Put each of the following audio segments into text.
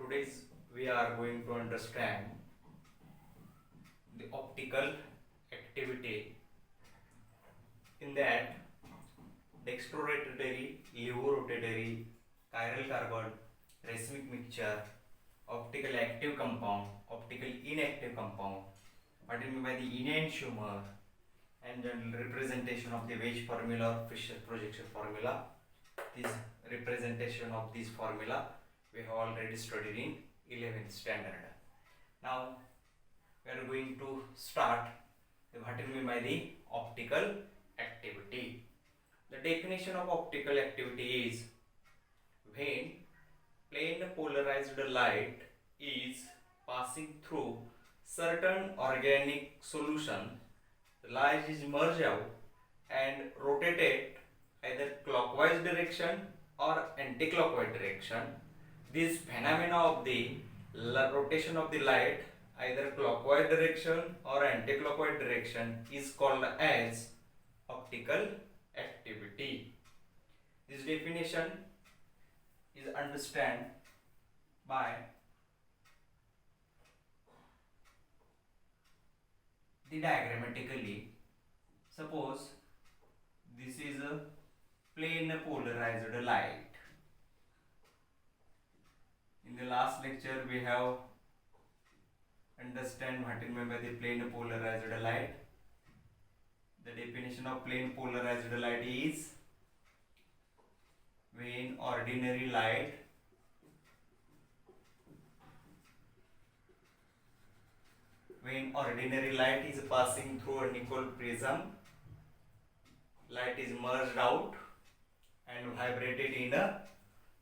Today's we are going to understand the optical activity. In that, dextrorotatory, levorotatory, chiral carbon, racemic mixture, optical active compound, optical inactive compound, what is meant by the enantiomer, and the representation of the Wedge formula or Fisher projection formula. This representation of this formula we have already studied in 11th standard. Now we are going to start what is meant by the optical activity. The definition of optical activity is when plane polarized light is passing through certain organic solution, the light is merged out and rotated either clockwise direction or anti-clockwise direction. This phenomena of the rotation of the light either clockwise direction or anti-clockwise direction is called as optical activity. This definition is understood by the diagrammatically. Suppose this is a plane polarized light. In the last lecture we have understand what is meant by the plane polarized light. The definition of plane polarized light is when ordinary light is passing through a Nicol prism, light is merged out and vibrated in a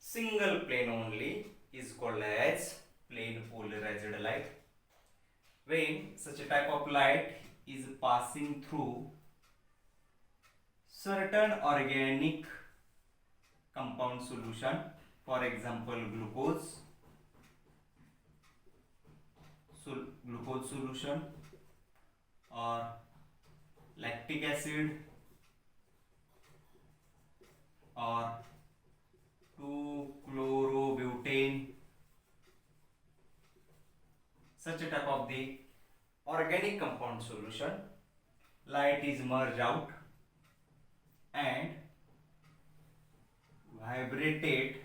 single plane only is called as plane polarized light. When such a type of light is passing through certain organic compound solution, for example glucose solution or lactic acid or 2-chlorobutane, such a type of the organic compound solution, light is merged out and vibrated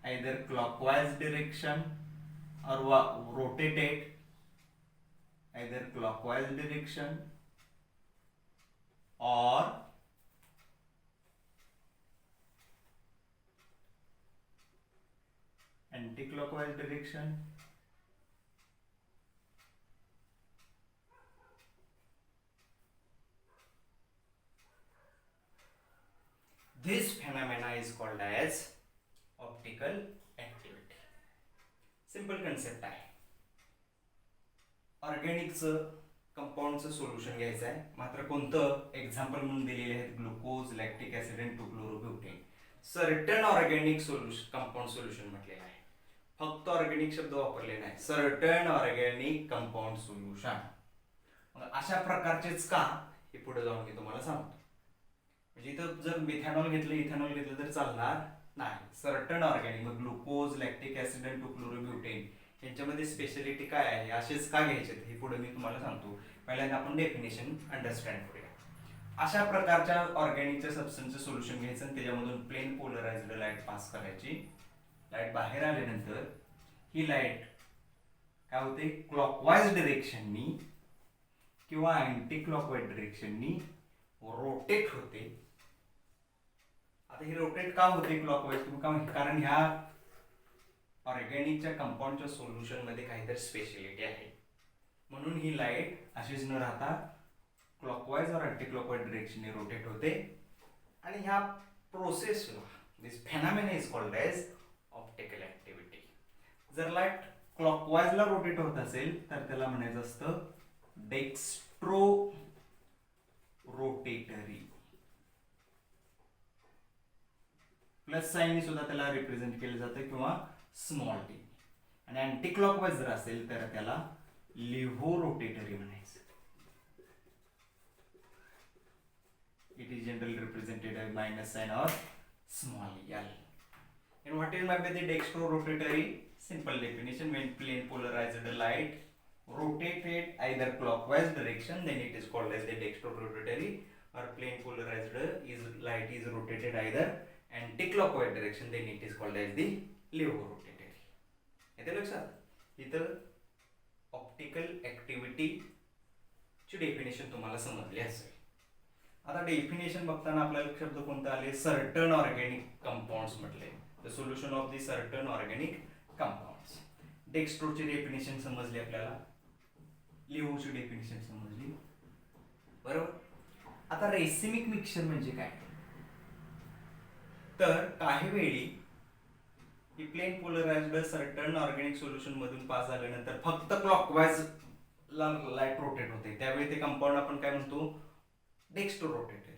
either clockwise direction or rotated either clockwise direction or anti-clockwise direction. This phenomena is called as optical activity. Simple concept आहे. ऑर्गॅनिकचं कंपाऊंडचं solution घ्यायचं आहे, मात्र कोणतं example म्हणून दिलेले आहेत glucose, lactic acid आणि two chlorobutane. Certain organic solution compound solution म्हटलेलं आहे. फक्त ऑर्गॅनिक शब्द वापरले नाही, सर्टन ऑर्गॅनिक कंपाऊंड सोल्युशन. अशा प्रकारचेच का हे पुढे जाऊन मी तुम्हाला सांगतो. म्हणजे इथं जर मिथॅनॉल घेतलं, इथेनॉल घेतलं तर चालणार नाही. सर्टन ऑर्गॅनिक मग ग्लुकोज, लॅक्टिक ऍसिड आणि 2-क्लोरोब्युटेन यांच्यामध्ये स्पेशलिटी काय आहे, असेच का घ्यायचे हे पुढे मी तुम्हाला सांगतो. पहिल्यांदा आपण डेफिनेशन अंडरस्टँड करूया. अशा प्रकारच्या ऑर्गॅनिकच्या सबस्टन्सचं सोल्युशन घ्यायचं आणि त्याच्यामधून प्लेन पोलराइज्ड लाईट पास करायची. लाईट बाहेर आल्यानंतर ही लाईट काय होते, क्लॉकवाइज डिरेक्शननी किंवा अँटी क्लॉकवाइज डिरेक्शननी रोटेट होते. आता ही रोटेट का होते क्लॉकवाइज, कारण ह्या ऑर्गॅनिकच्या कंपाऊंडच्या सोल्युशन मध्ये काहीतरी स्पेशलिटी आहे. म्हणून ही लाईट अशीच न राहता क्लॉकवाइज और अँटी क्लॉकवाइज डिरेक्शनने रोटेट होते आणि ह्या प्रोसेसला this phenomena is called as optical activity. जर लाईट क्लॉकवाइजला रोटेट होत असेल तर त्याला म्हणायचं असतं डेक्स्ट्रो रोटेटरी. प्लस साईनने सुद्धा त्याला रिप्रेझेंट केलं जातं किंवा स्मॉल टी. आणि अँटी क्लॉकवाइज जर असेल तर त्याला लिव्हो रोटेटरी म्हणायचं. It is generally represented by minus sign or small L. And what is meant by the dextro-rotatory? Simple definition: when plane polarized light rotated either clockwise direction, then it is called as the dextro-rotatory, or plane polarized light is rotated either anti-clockwise direction, then it is called as the levo-rotatory. येते लक्षात? इथं optical activity ची definition तुम्हाला समजली असेल. आता definition बघताना आपल्याला शब्द कोणते आले? सर्टन ऑर्गॅनिक कंपाऊंड्स म्हटले. The solution of the certain organic compounds. डेक्स्ट्रोची डेफिनेशन समजली आपल्याला, लिव्होची डेफिनेशन समजली, बरोबर. आता रेसिमिक मिक्सचर म्हणजे काय? तर काही वेळी ही plane polarized certain organic solution मधून पास झाल्यानंतर फक्त क्लॉकवाइज ला लाईट रोटेट होते, त्यावेळी ते कंपाऊंड आपण काय म्हणतो? Dextro rotated.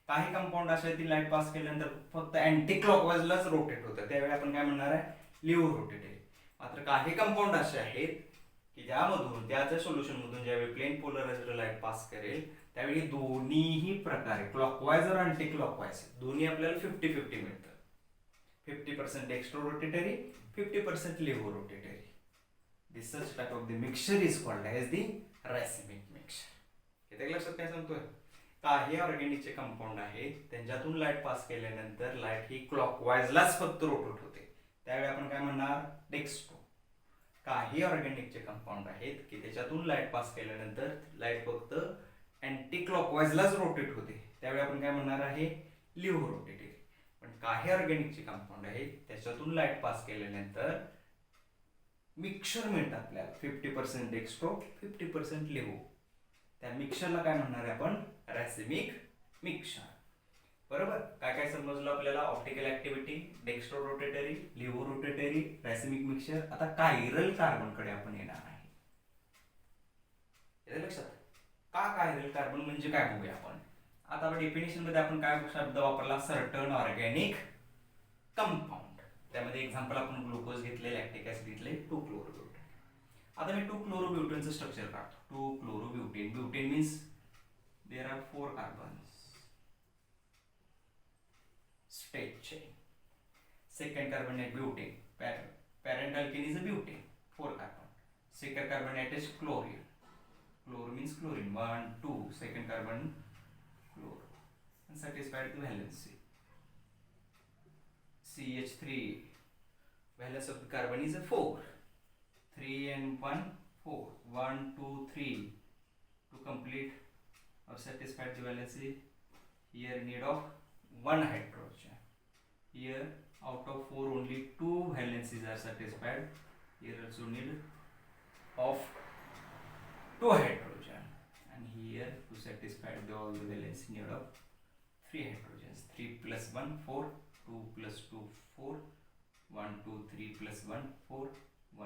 काही कंपाऊंड असे ती लाईट पास केल्यानंतर फक्त अँटी क्लॉकवाइजलाच रोटेट होतं, त्यावेळी आपण काय म्हणणार आहे? लिव्हो रोटेटेड. मात्र काही कंपाऊंड असे आहेत की ज्यामधून त्याच्या सोल्युशन मधून ज्यावेळी प्लेन पोलराइज्ड लाईट पास करेल त्यावेळी दोन्हीही प्रकारे क्लॉकवाइज और अँटी क्लॉकवाइज दोन्ही आपल्याला 50-50 मिळतं. 50% dextro rotatory, 50% levo rotatory. This such type of the mixture is called as the racemic mixture. इथे लक्षात काय सांगतोय? काही ऑर्गॅनिकचे कंपाऊंड आहेत त्यांच्यातून लाईट पास केल्यानंतर लाईट ही क्लॉकवाइजलाच फक्त रोटेट होते, त्यावेळी आपण काय म्हणणार? डेक्स्ट्रो. काही ऑर्गॅनिकचे कंपाऊंड आहेत की त्याच्यातून लाईट पास केल्यानंतर लाईट फक्त अँटी क्लॉकवाइजलाच रोटेट होते, त्यावेळी आपण काय म्हणणार आहे? लिव्हो रोटेटरी. पण काही ऑर्गॅनिकचे कंपाऊंड आहेत त्याच्यातून लाईट पास केल्यानंतर मिक्सचर मिळतं आपल्याला, 50% डेक्स्ट्रो, 50% लिव्हो. त्या मिक्सचरला काय म्हणणार आहे आपण? Racemic mixture. बरोबर. काय काय समजलं आपल्याला? Optical activity, dextro rotatory, levo rotatory, racemic mixture. आता कायरल कार्बन कडे आपण येणार आहे. येते लक्षात? का कायरल कार्बन म्हणजे काय बघूया आपण. आता डेफिनेशन मध्ये आपण काय शब्द वापरला? Certain organic compound. त्यामध्ये एक्झाम्पल आपण ग्लुकोज घेतले, लॅक्टिक ऍसिड घेतले, 2-क्लोरोब्युटेन. आता मी 2-क्लोरोब्युटेनचं स्ट्रक्चर काढतो. Two chlorobutane. Butane means there are 4 carbons. Straight chain. Second carbon at butane. Parent alkene is a butane. 4 carbon. Second carbon attached chlorine. Chlor means chlorine. 1, 2. Second carbon chlor. And satisfied the valency. CH3. Valence of the carbon is a 4. 3 and 1, 4. 1, 2, 3. To complete or satisfy the valency, here need of 1 hydrogen. Here out of 4 only 2 valencies are satisfied. Here also need of 2 hydrogen, and here to satisfy all the valency need of 3 hydrogens. 3 plus 1 4, 2 plus 2 4, 1 2 3 plus 1 4,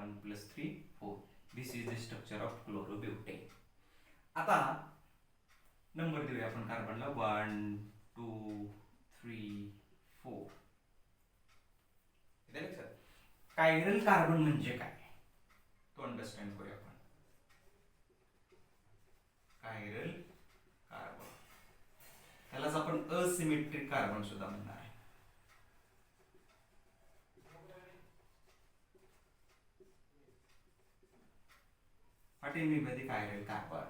1 plus 3 4. This is the structure of chlorobutane. आता number देऊया आपण कार्बनला. 1 2 3 4. Chiral carbon म्हणजे काय तो understand करूया आपण. Chiral carbon त्यालाच आपण असिमेट्रिक कार्बन सुद्धा म्हणणार आहे. What do you mean by the chiral carbon?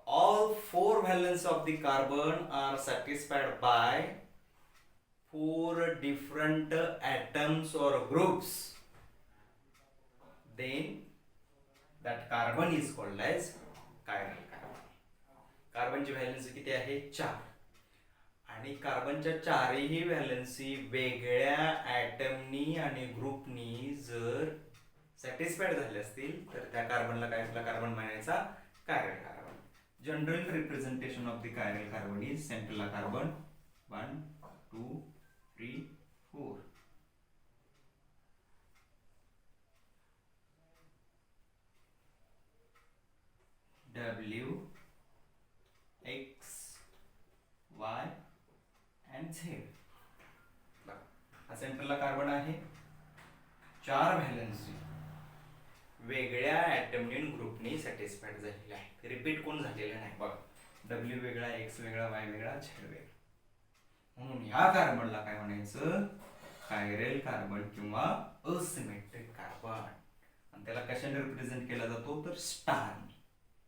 All 4 valence of the carbon are satisfied by 4 different atoms or groups. Then that carbon is called as chiral carbon. कार्बनची valency किती आहे? 4. आणि कार्बनच्या चारही valency वेगळ्या ॲटमनी आणि ग्रुपनी जर सॅटिस्फाईड झाले असतील तर त्या कार्बनला काय कार्बन म्हणायचा? Chiral carbon. General representation of the chiral carbon is सेंट्रलला carbon 1 2 3 4. W X Y and Z. हा सेंट्रलला कार्बन आहे. 4 व्हॅलेन्सी वेगळ्या ॲटमनी ग्रुपनी सॅटिस्फाईड झालेला आहे. रिपीट कोण झालेला नाही बघ. W वेगळा, X वेगळा, Y वेगळा, Z वेगळा. म्हणून ह्या कार्बनला काय म्हणायचं, कायरल कार्बन किंवा असिमेट्रिक कार्बन. आणि त्याला कशाने रिप्रेझेंट केला जातो, तर स्टार,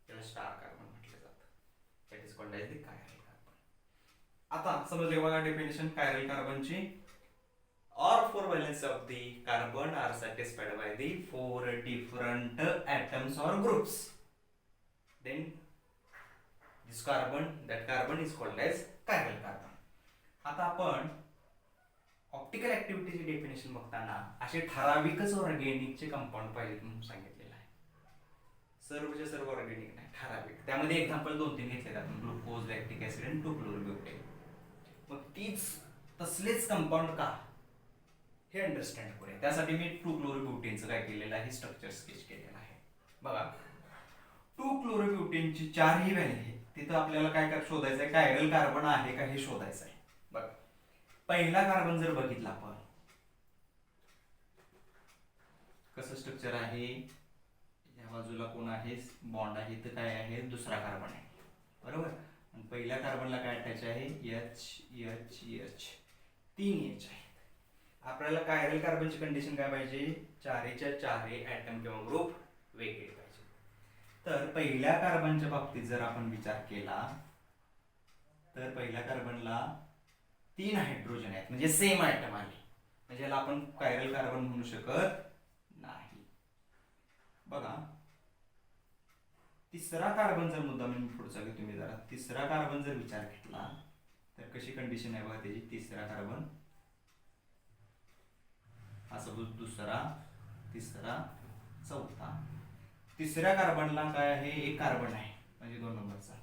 त्याला स्टार कार्बन म्हटलं जातं. That is called as the chiral carbon. आता समजले बघा डेफिनेशन कायरल कार्बनची. All four valence of the carbon are satisfied by the four different atoms or groups. Then this carbon, that carbon is called as chiral carbon. आता आपण optical ऍक्टिव्हिटीची definition बघताना असे ठराविकच ऑर्गॅनिकचे compound पाहिजेत म्हणून सांगितलेलं आहे. सर्वचे सर्व ऑर्गॅनिक नाही, ठराविक. त्यामध्ये एक्झाम्पल 2-3 घेतले आपण, ग्लुकोज, लॅक्टिक ऍसिड आणि 2-क्लोरोब्युटेन. मग तीच तसलेच कंपाऊंड का हे अंडरस्टँड करूया. त्यासाठी मी 2-क्लोरोब्युटेनचं काय केलेलं आहे, स्ट्रक्चर स्केच केलेलं आहे. बघा 2-क्लोरोब्युटेनची 4ही व्हॅल्यू आहे. तिथं आपल्याला काय शोधायचं आहे, कायरल कार्बन आहे का हे शोधायचं आहे. बघा पहिला कार्बन जर बघितला आपण, कसं स्ट्रक्चर आहे, या बाजूला कोण आहे, बॉन्ड आहे, तर काय आहे, दुसरा कार्बन आहे, बरोबर. आणि पहिल्या कार्बनला काय अटॅच आहे, एच एच एच, 3 एच आहे. आपल्याला कायरल कार्बनची कंडिशन काय पाहिजे, 4च्या 4 ऍटम किंवा ग्रुप वेगळे पाहिजे. तर पहिल्या कार्बनच्या बाबतीत जर आपण विचार केला तर पहिल्या कार्बनला 3 हायड्रोजन आहेत, म्हणजे सेम ऍटम आले, म्हणजे याला आपण कायरल कार्बन म्हणू शकत नाही. बघा तिसरा कार्बन जर मुद्दा मी पुढचा घेतो, तुम्ही जरा तिसरा कार्बन जर विचार घेतला तर कशी कंडिशन आहे बघा त्याची. तिसरा कार्बन असं, दुसरा, तिसरा, चौथा. तिसऱ्या कार्बनला काय आहे, एक कार्बन आहे, म्हणजे 2 नंबरचा.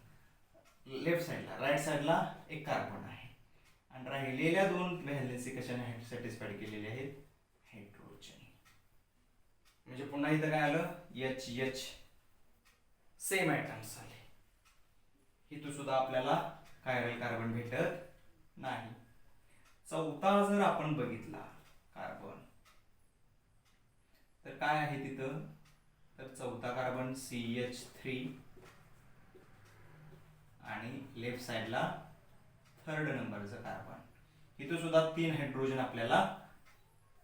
लेफ्ट साइडला, राईट साइडला एक कार्बन आहे. आणि राहिलेल्या 2 व्हॅलेन्सी कशाने सॅटिस्फाईड केलेले आहेत, हायड्रोजन. म्हणजे पुन्हा इथं काय आलं, एच एच, सेम ॲटम्स आले. इथं सुद्धा आपल्याला कायरल कार्बन भेटत नाही. चौथा जर आपण बघितला कार्बन, तर काय आहे तिथं, तर चौथा कार्बन CH3 आणि लेफ्ट साइडला 3rd नंबरचं कार्बन. इथं सुद्धा 3 हायड्रोजन आपल्याला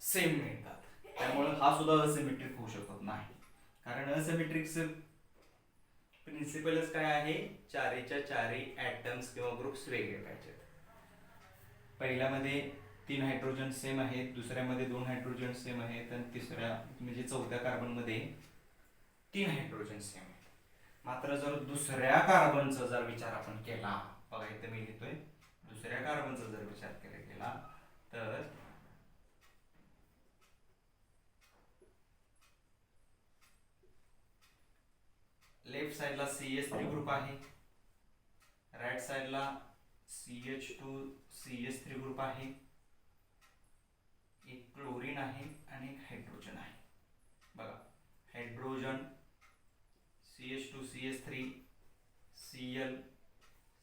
सेम मिळतात. त्यामुळे हा सुद्धा असिमेट्रिक होऊ शकत नाही, कारण असिमेट्रिकचं प्रिन्सिपलच काय आहे, 4च्या 4 ऍटम्स किंवा ग्रुप्स वेगळे पाहिजेत. पहिल्यामध्ये 3 हायड्रोजन सेम आहेत, दुसऱ्यामध्ये 2 हायड्रोजन सेम आहेत, आणि तिसऱ्या म्हणजे चौथ्या कार्बन मध्ये 3 हायड्रोजन सेम आहेत. मात्र जर दुसऱ्या कार्बनचा जर विचार आपण केला, बघा इथे मी लिहितोय, दुसऱ्या कार्बनचा जर विचार केला तर लेफ्ट साइडला CH3 ग्रुप आहे, राइट साइडला CH2 CH3 ग्रुप आहे, एक क्लोरीन आहे आणि एक हायड्रोजन आहे. बघा hydrogen CH2 CH3 Cl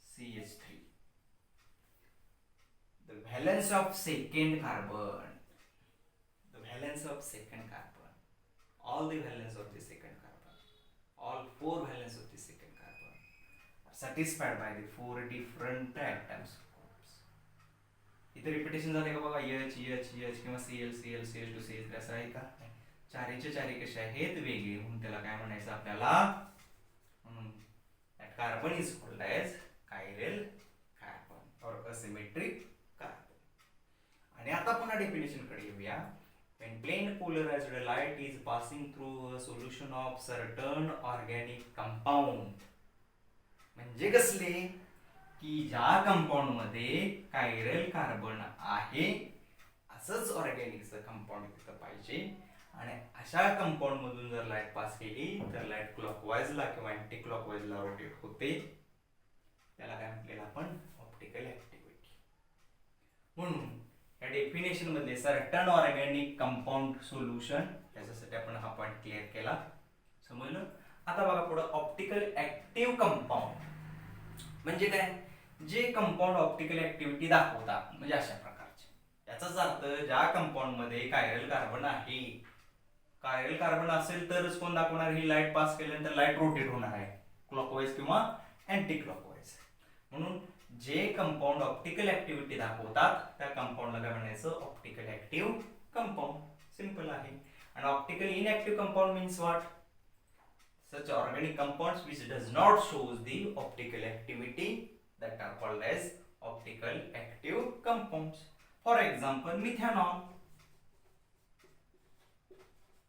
CH3. The valence of second carbon, the valence of second carbon, all the valence of the second carbon, all 4 valence of the second carbon are satisfied by the 4 different atoms groups. इथे repetition झाले का बघा, H H H किंवा Cl Cl CH2 CH3 असं आहे का, 4च्या 4 कशा आहेत, वेगळे, म्हणून त्याला काय म्हणायचं आपल्याला, म्हणून that carbon is called as chiral carbon or asymmetric carbon. आणि आता पुन्हा डेफिनेशन कडे येऊया. When plain polarized light is passing through a solution of certain organic compound, म्हणजे कसले की ज्या कंपाऊंड मध्ये कायरल कार्बन आहे असंच ऑर्गॅनिकचं कंपाऊंड तिथं पाहिजे. आणि अशा कंपाऊंड मधून जर लाईट पास केली तर लाईट क्लॉकवाईजला किंवा अँटी क्लॉकवाईजला रोटेट होते. त्याला काय म्हटलेलं आपण, ऑप्टिकल ऍक्टिव्हिटी. म्हणून या डेफिनेशन मध्ये सर्टन ऑर्गॅनिक कंपाऊंड सोल्युशन, त्याच्यासाठी आपण हा पॉइंट क्लिअर केला, समजलं. आता बघा पुढे ऑप्टिकल ऍक्टिव्ह कंपाऊंड म्हणजे काय, जे कंपाऊंड ऑप्टिकल ऍक्टिव्हिटी दाखवतात, म्हणजे अशा प्रकारचे. याचाच अर्थ ज्या कंपाऊंड मध्ये कायरल कार्बन आहे, कायरल कार्बन असेल तरच कोण दाखवणार, ही लाईट पास केल्यानंतर लाईट रोटेट होणार आहे क्लॉकवाईज किंवा अँटी क्लॉकवाईज. म्हणून जे कंपाऊंड ऑप्टिकल ऍक्टिव्हिटी दाखवतात त्या कंपाऊंडला काय म्हणायचं, ऑप्टिकल ऍक्टिव्ह कंपाऊंड. सिंपल आहे. आणि optical inactive compound means what, such organic compounds which does not shows the optical activity that are called as optical active compounds. For example, methanol,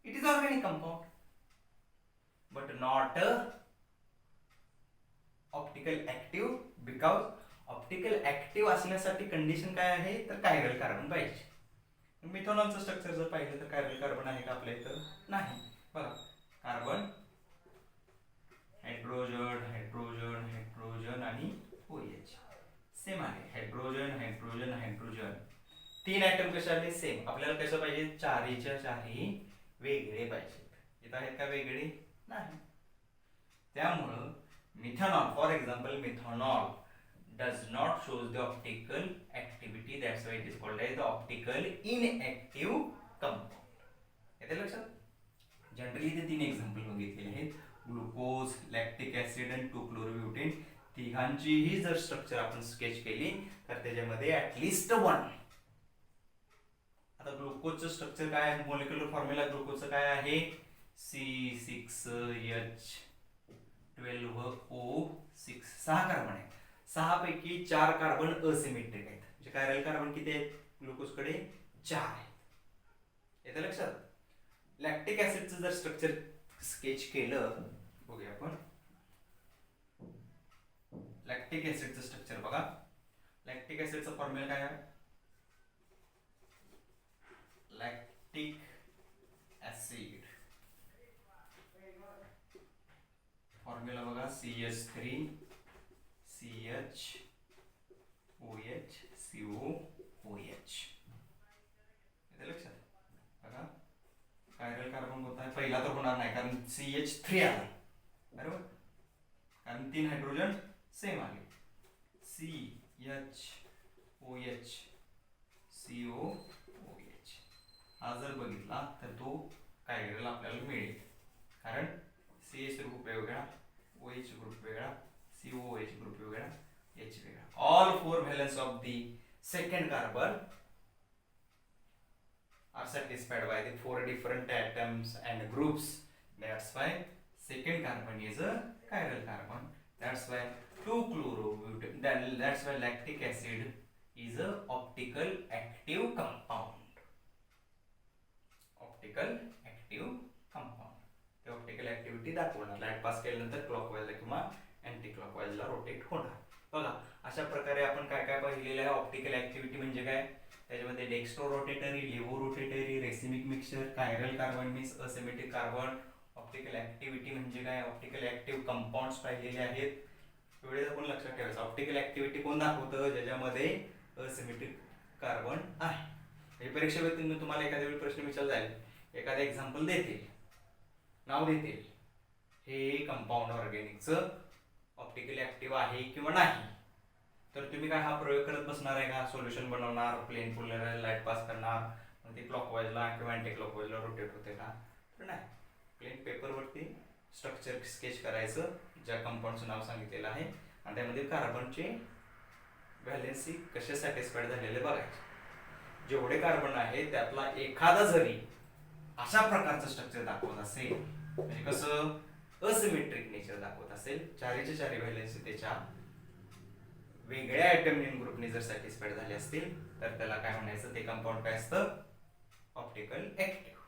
it is organic compound but not optical active, because optical active असण्यासाठी condition काय आहे तर chiral carbon पाहिजे. मिथेनॉलचं structure जर पाहिलं तर chiral carbon आहे का आपल्या इथं, नाही. बघा, कार्बन, हायड्रोजन, हायड्रोजन, हायड्रोजन आणि OH सेम आहे. हायड्रोजन, हायड्रोजन, हायड्रोजन, तीन ऍटम कसे आले, सेम. आपल्याला कसं पाहिजे, चारीच्या चारी वेगळे पाहिजेत. इथं आहेत का वेगळे, नाही. त्यामुळं methanol, for example methanol does not shows the optical activity, that's why it is called as the optical inactive compound. येते लक्षात. जनरली इथे तीन एक्झाम्पल बघितलेले आहेत, ग्लुकोज, लॅक्टिक ऍसिड आणि 2-क्लोरोब्युटेन. तिघांचीही जर स्ट्रक्चर आपण स्केच केली तर त्याच्यामध्ये ऍटलिस्ट वन. आता ग्लुकोजचं स्ट्रक्चर काय आहे, मॉलिक्युलर फॉर्म्युला ग्लुकोजचं काय आहे, C6H12O6. 6 कार्बन आहेत. 6 पैकी 4 कार्बन असिमेट्रिक आहेत. म्हणजे कायरल कार्बन किती आहेत ग्लुकोजकडे, 4 आहेत. येतं लक्षात. लॅक्टिक ऍसिडचं जर स्ट्रक्चर स्केच केलं, बघूया आपण. लॅक्टिक ऍसिडचं स्ट्रक्चर बघा. लॅक्टिक ऍसिडचा फॉर्म्युला काय आहे, लॅक्टिक ऍसिड फॉर्म्युला बघा, CH3CHOH, येते लक्षात. बघा, कायरल कार्बन कोणता आहे, पहिला तर होणार नाही कारण CH3 आला, बरोबर, कारण 3 हायड्रोजन सेम आले. CHOH, COOH हा जर बघितला तर तो कायरल आपल्याला मिळेल, कारण CH ग्रुप वेगळा, OH ग्रुप वेगळा, COOH ग्रुप वेगळा, H वेगळा. All 4 valence of the second carbon are satisfied by the 4 different atoms and groups. That's why second carbon is a chiral carbon. That's why 2-chlorobutane. That's why lactic acid is a optical active compound. Optical active compound. ते optical activity दाखवणार. Light pass केल्यानंतर क्लॉकवाईजला किंवा anti क्लॉकवाईजला rotate होणार. बघा, अशा प्रकारे आपण काय काय पाहिलेलं आहे. ऑप्टिकल ऍक्टिव्हिटी म्हणजे काय, त्याच्यामध्ये dextro rotatory, laevo rotatory, racemic mixture, chiral carbon means asymmetric carbon. Optical activity म्हणजे काय, ऑप्टिकल ऍक्टिव्ह कंपाऊंड्स पाहिलेले आहेत. एवढे आपण लक्षात ठेवायचं. ऑप्टिकल ऍक्टिव्हिटी कोण दाखवतं, ज्याच्यामध्ये असिमेट्रिक कार्बन आहे. हे परीक्षेमध्ये तुम्हाला एखाद्या वेळी प्रश्न विचारला जाईल, एखादं एक्झाम्पल देतील, नाव देतील, हे कंपाऊंड ऑर्गॅनिकचं ऑप्टिकली ऍक्टिव्ह आहे किंवा नाही, तर तुम्ही काय हा प्रयोग करत बसणार आहे का, सोल्युशन बनवणार, प्लेन पोलर लाईट पास करणार, मग ते क्लॉकवाईजला किंवा अँटी क्लॉकवाईजला रोटेट होते का, तर नाही. प्लेन पेपरवरती स्ट्रक्चर स्केच करायचं, ज्या कंपाऊंडचं नाव सांगितलेलं आहे, आणि त्यामध्ये कार्बनचे व्हॅलेन्सी कसे सॅटिस्फाईड झालेले बघायचे. जेवढे कार्बन आहे त्यातला एखादा जरी अशा प्रकारचं स्ट्रक्चर दाखवत असेल, म्हणजे कसं असिमेट्रिक नेचर दाखवत असेल, चारीच्या चारी व्हॅलेन्सी त्याच्या वेगळ्या ऍटम इन ग्रुपने जर सॅटिस्फाईड झाले असतील, तर त्याला काय म्हणायचं, ते कंपाऊंड काय असतं, ऑप्टिकल ऍक्टिव्ह.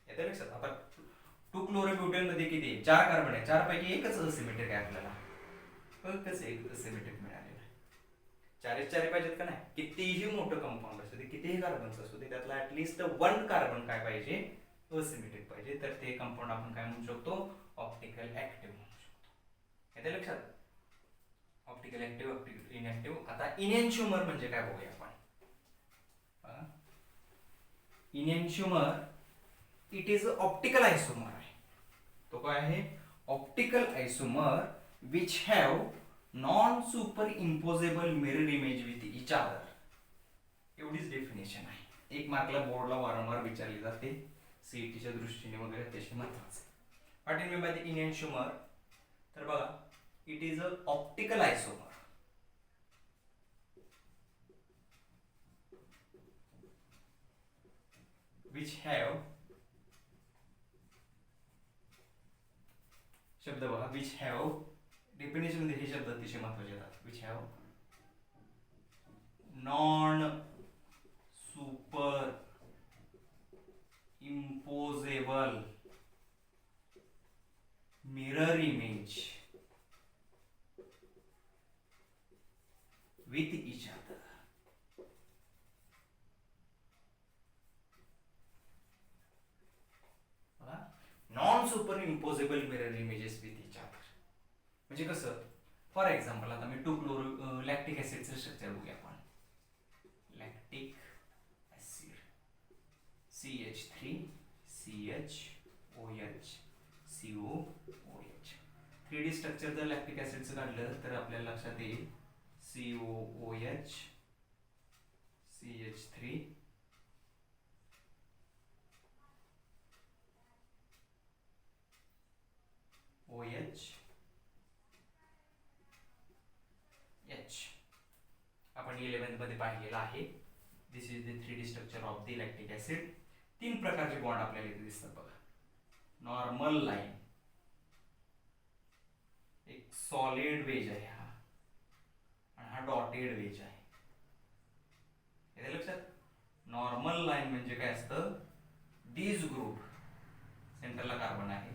येतं लक्षात. आता 2-क्लोरोब्युटेन मध्ये किती 4 कार्बन आहे, 4 पैकी एकच असिमेट्रिक आहे आपल्याला, फक्त एक असिमेट्रिक मिळालेलं आहे. चारीच चारी पाहिजेत का नाही, कितीही मोठं कंपाऊंड असू दे, कितीही कार्बनचं असू दे, त्यातला ऍटलिस्ट 1 कार्बन काय पाहिजे, असिमेट्रिक पाहिजे, तर ते कंपाऊंड आपण काय म्हणू शकतो, ऑप्टिकल ऍक्टिव्ह म्हणू शकतो. येते लक्षात. Optical active, optical inactive. आता इनएन्शियुमर म्हणजे काय बघूया आपण. Enantiomer it is optical isomer आहे. तो काय आहे, optical isomer which have non superimposable mirror image with each other. एवढीच डेफिनेशन आहे. एक मार्कला बोर्डला वारंवार विचारली जाते, सीईटीच्या दृष्टीने वगैरे त्याचे महत्वाचे. What is mean by the enantiomer, तर बघा, it is a optical isomer which have शब्द बघा विच हॅव डेफिनेशन मध्ये हे शब्द अतिशय महत्वाचे येतात. Which have non super imposable mirror image with each other. Non superimposable mirror images with each other म्हणजे कसं, फॉर एक्झाम्पल आता मी 2 लॅक्टिक ऍसिडचं स्ट्रक्चर बघूया आपण. Lactic acid CH3 CHOH COOH 3D structure जर लॅक्टिक ऍसिडचं काढलं तर आपल्याला लक्षात येईल COOH CH3 OH H आपण 11th मध्ये पाहिलेलं आहे. This is the 3D structure of the lactic acid. 3 प्रकारचे बॉन्ड आपल्याला इथे दिसतात बघा. नॉर्मल लाईन, एक सॉलिड वेज आहे हा, आणि हा डॉटेड वेज आहे. हे लक्षात. नॉर्मल लाईन म्हणजे काय असतं, दिस ग्रुप सेंटरला कार्बन आहे,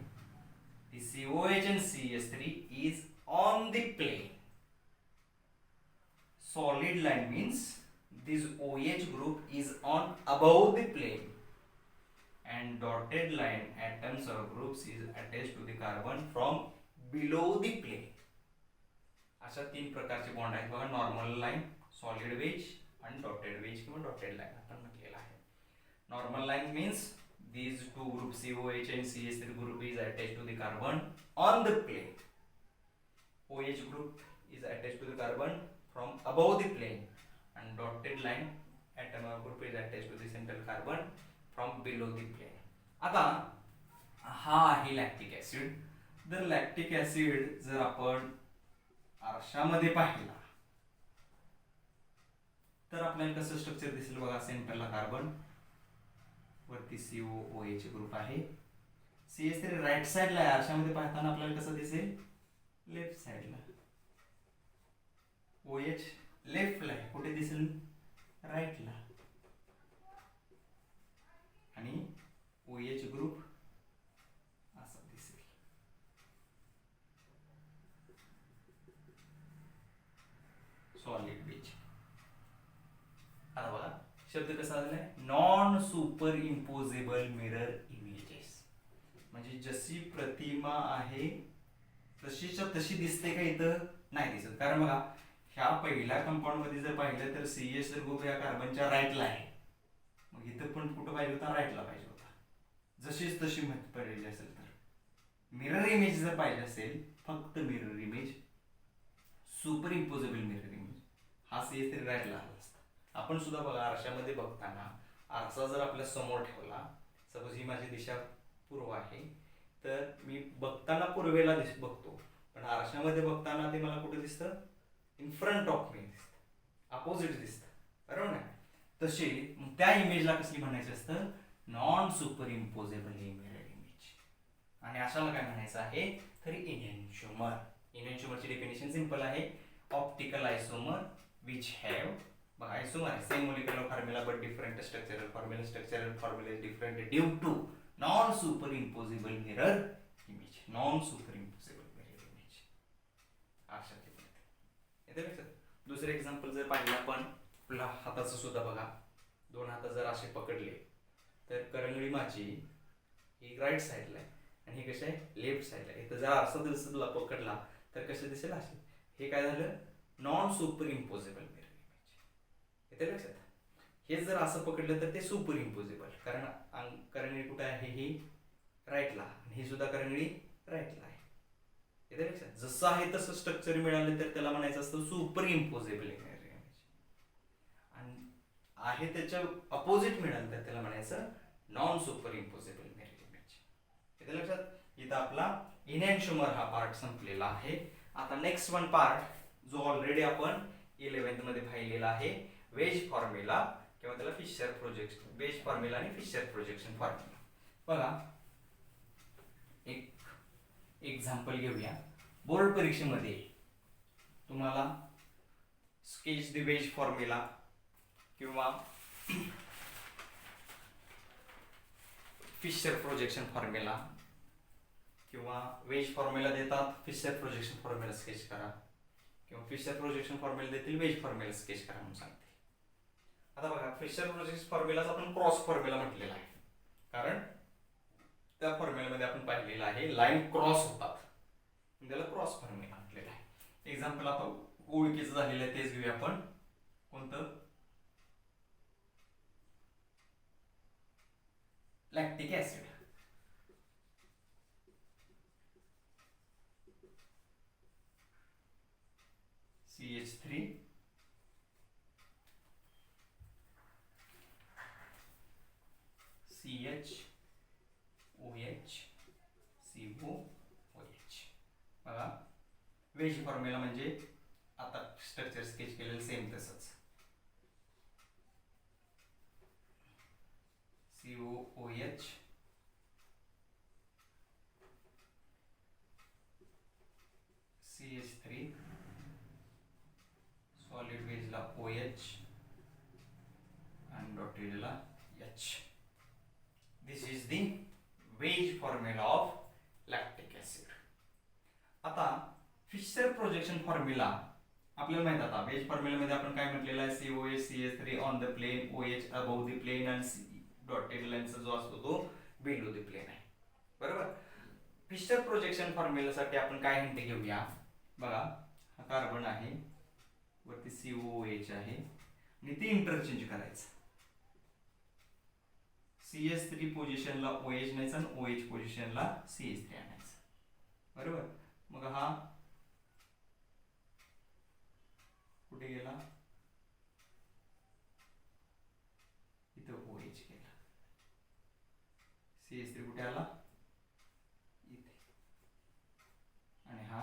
the COH and CH3 is on the plane. Solid line means this OH group is on above the plane, and dotted line atoms or groups is attached to the carbon from below the plane. अशा 3 प्रकारचे bond आहेत बघा. Normal line, solid wedge आणि dotted veg किंवा dotted line आपण म्हटलेलं आहे. Normal line means these two groups COH and CH3 group is attached to the carbon on the plane. OH group is attached to the carbon from above the plane, and dotted line atom or group is attached to the central carbon from below the plane. आता हा आहे lactic acid. तर lactic acid जर आपण आरशामध्ये पाहिला तर आपल्याला कसं स्ट्रक्चर दिसेल बघा. सेंटरला कार्बन, वरती COOH ग्रुप आहे. CH3 राईट साइडला आहे. आरशामध्ये पाहताना आपल्याला कसं दिसेल, लेफ्ट साइडला. OH लेफ्टला आहे, कुठे दिसेल, राईटला. आणि OH ग्रुप असा दिसेल. Solid wedge. आता बघा शब्द कसा आलाय, non superimposable mirror images. म्हणजे जशी प्रतिमा आहे तशीच्या तशी दिसते का इथं, नाही दिसत. कारण बघा ह्या पहिल्या कंपाऊंड मध्ये जर पाहिलं तर CH ग्रुप या कार्बनच्या राईटला आहे. मग इथं पण कुठं पाहिजे होता, राईटला पाहिजे होता. जशीच तशी पाहिजे असेल तर. मिरर इमेज जर पाहिजे असेल, फक्त mirror image, super imposable mirror image, हा CH3 राईटला आला असता. आपण सुद्धा बघा आरशामध्ये बघताना आरसा जर आपल्या समोर ठेवला, सपोज ही माझी दिशा पूर्व आहे, तर मी बघताना पूर्वेला बघतो, पण आरशामध्ये बघताना ते मला कुठे दिसतं, इन फ्रंट ऑफ मी दिसतं, अपोजिट दिसतं, बरोबर ना. तशी त्या इमेजला कसली म्हणायचं असतं, non superimposable mirror image. आणि अशाला काय म्हणायचं आहे, तर इनॅन्शिओमर. इनॅन्शिओमरची डेफिनेशन सिंपल आहे, ऑप्टिकल आयसोमर विच हॅव, बघा आयसोमर आहे, same molecular formula but different structural formula. Structural formula is different due to non superimposable mirror image. Non superimposable mirror image अशा येते लक्षात. दुसरे example जर पाहिलं आपण, आपल्या हाताचं सुद्धा बघा. 2 हात जर असे पकडले तर करंगळी माझी ही राईट साईडला आहे आणि ही कशी आहे, लेफ्ट साईडला आहे. इथं जर असं जर तुला पकडला तर कसं दिसेल, असे. हे काय झालं, non superimposable mirror image. येते लक्षात. हे जर असं पकडलं तर ते सुपर इम्पोजेबल, कारण करंगळी कुठे आहे, ही राईटला, आणि ही सुद्धा करंगळी राईटला आहे. येते लक्षात. जसं आहे तसं स्ट्रक्चर मिळालं तर त्याला म्हणायचं असतं सुपर इम्पोजेबल मिरर इमेज, आणि आहे त्याच्या अपोजिट मिळालं तर त्याला म्हणायचं non superimposable mirror image. येते लक्षात. इथं आपला इनॅन्शिओमर हा पार्ट संपलेला आहे. आता नेक्स्ट वन पार्ट जो ऑलरेडी आपण 11th मध्ये पाहिलेला आहे, वेज फॉर्म्युला किंवा त्याला फिशर प्रोजेक्शन, वेज फॉर्म्युला आणि फिशर प्रोजेक्शन फॉर्म्युला. बघा एक एक्झाम्पल घेऊया. बोर्ड परीक्षेमध्ये तुम्हाला स्केच द वेज फॉर्म्युला किंवा फिशर प्रोजेक्शन फॉर्म्युला किंवा वेज फॉर्म्युला देतात, फिशर प्रोजेक्शन फॉर्म्युला स्केच करा, किंवा फिशर प्रोजेक्शन फॉर्म्युला देतील, वेज फॉर्म्युला स्केच करा म्हणून सांगते. आता बघा फिशर प्रोजेक्शन फॉर्म्युलाचा आपण क्रॉस फॉर्म्युला म्हटलेला आहे, कारण त्या फॉर्म्युल्यामध्ये आपण पाहिलेलं आहे लाईन क्रॉस होतात, त्याला क्रॉस फॉर्म्युला म्हटलेला आहे. एक्झाम्पल आता ओळखीचं झालेलं आहे तेच घेऊया आपण. कोणतं? Lactic acid. CH3 CH OH COOH. बघा वेज फॉर्म्युला म्हणजे आता स्ट्रक्चर स्केच केलेलं सेम तसंच. COOH CH3 सॉलिड वेजला OH आणि डॉटेडला H. This is the ways formula of lactic acid. आता फिशर प्रोजेक्शन फॉर्म्युला आपल्याला माहित आता वेज फॉर्म्युलामध्ये आपण काय म्हटलेलं आहे, COH CH3 on the plane, OH above the plane आणि डॉटेड लाईनचा जो असतो तो बिलो द प्लेन आहे, बरोबर. फिशर प्रोजेक्शन फॉर्म्युलासाठी आपण काय हिंट घेऊया. बघा हा कार्बन आहे, वरती COOH आहे आणि ते इंटरचेंज करायचं. CH3 पोझिशनला OH न्यायचं आणि OH पोझिशनला CH3 आणायचं, बरोबर. मग हा कुठे गेला, इथं OH गेला. CH3 कुठे आला, इथे. आणि हा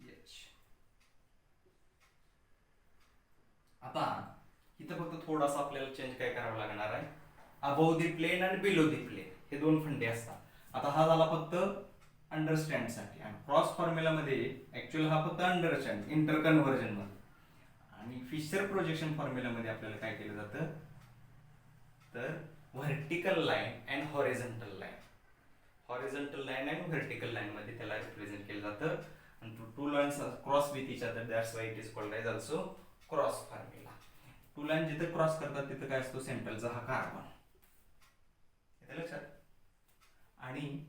H. आता इथं फक्त थोडासा आपल्याला चेंज काय करावं लागणार आहे, अबव द प्लेन आणि बिलो द प्लेन हे दोन फंडे असतात. आता हा झाला फक्त अंडरस्टँड साठी, आणि क्रॉस फॉर्म्युला मध्ये ऍक्च्युअल हा फक्त अंडरस्टँड इंटर कन्व्हर्जन मध्ये. आणि फिशर प्रोजेक्शन फॉर्म्युला मध्ये आपल्याला काय केलं जातं, तर vertical line and horizontal line, horizontal line and vertical line मध्ये त्याला रिप्रेझेंट केलं जातं. आणि two lines cross with each other, that's why it is called as also cross formula. Two line जिथे क्रॉस करतात तिथे काय असतो, सेंट्रलचा हा कार्बन, येते लक्षात. आणि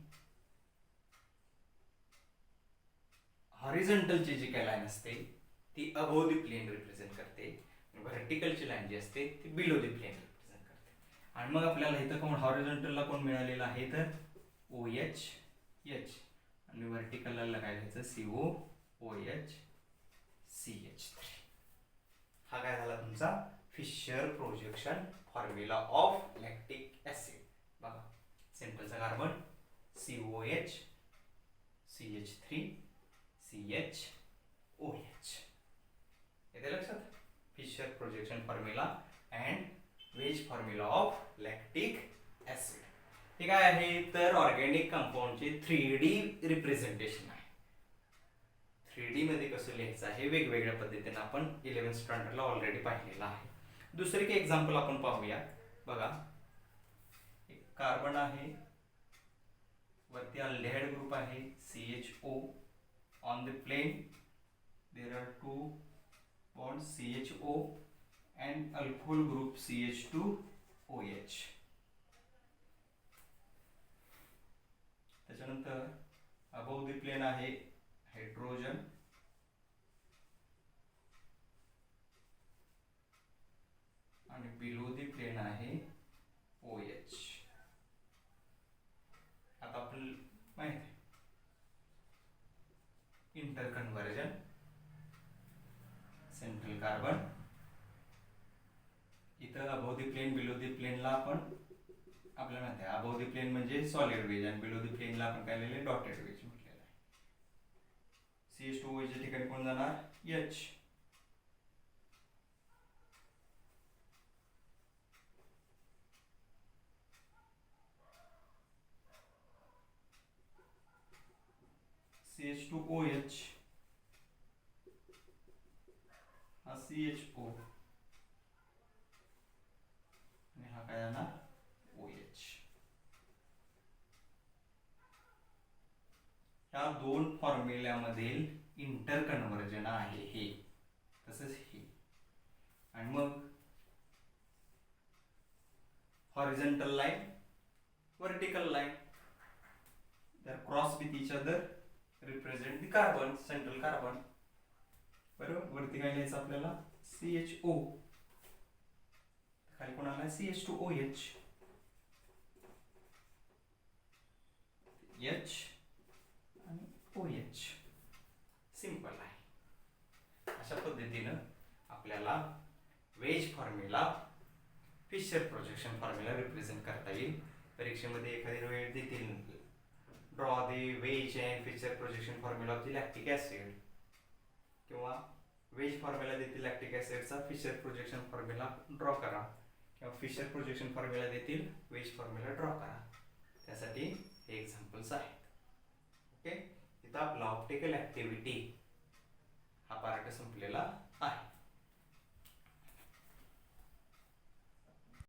हॉरिझॉन्टलची जी काय लाईन असते ती अबोव द प्लेन रिप्रेझेंट करते, व्हर्टिकलची लाईन जी असते ती बिलो द प्लेन रिप्रेझेंट करते. आणि मग आपल्याला इथं कोण हॉरिझॉन्टलला कोण मिळालेलं आहे, तर OH H, आणि व्हर्टिकलला काय लिहायचं, COOH CH3. हा काय झाला तुमचा Fischer projection formula of lactic acid. बघा सेंट्रलचा कार्बन COH CH3 CHOH. येते लक्षात, Fischer projection formula and wedge formula of lactic acid. हे काय आहे, तर ऑर्गॅनिक कंपाऊंडचे 3D रिप्रेझेंटेशन आहे. 3D मध्ये कसं लिहायचं आहे वेगवेगळ्या पद्धतीने आपण 11th स्टँडर्डला ऑलरेडी पाहिलेलं आहे. दुसरे काही एक्झाम्पल आपण पाहूया. बघा एक कार्बन आहे, वरती अल्डिहाइड ग्रुप आहे CHO. On the plane there are 2 bonds CHO and alcohol group CH2OH. त्याच्यानंतर अबव द प्लेन आहे हायड्रोजन, आणि बिलो द प्लेन आहे OH. आता आपण माहिती आहे इंटर कन्व्हर्जन, सेंट्रल कार्बन, इथं above the plane below the प्लेनला आपण आपल्याला माहिती आहे अबव द प्लेन म्हणजे सॉलिड वेज आणि बिलो द प्लेनला आपण काय लिहिले डॉटेड वेज म्हटलेलं आहे. CH2OH च्या ठिकाणी कोण जाणार, H. CH2OH हा CHO आणि हा काय जाणार OH. या दोन फॉर्म्युल्यामधील इंटर कन्वर्जन आहे हे, तसंच हे. आणि मग horizontal line, vertical line, they are cross with each other, represent the carbon, central carbon. बरोबर, वरती काय लिहायचं आपल्याला CHO, खाली कोणाला CH2OH, H आणि OH. सिंपल आहे. अशा पद्धतीनं आपल्याला wedge formula Fisher projection formula represent करता येईल. परीक्षेमध्ये एखादी वेळ देतील, draw the wedge and Fisher projection formula of the lactic acid, किंवा वेज फॉर्म्युला देतील लॅक्टिक ऍसिडचा, फिशर प्रोजेक्शन फॉर्म्युला ड्रॉ करा, किंवा फिशर प्रोजेक्शन फॉर्म्युला देतील, वेज फॉर्म्युला ड्रॉ करा. त्यासाठी हे एक्झाम्पल्स आहेत. ओके, इथं आपला ऑप्टिकल ऍक्टिव्हिटी हा पार्ट संपलेला आहे.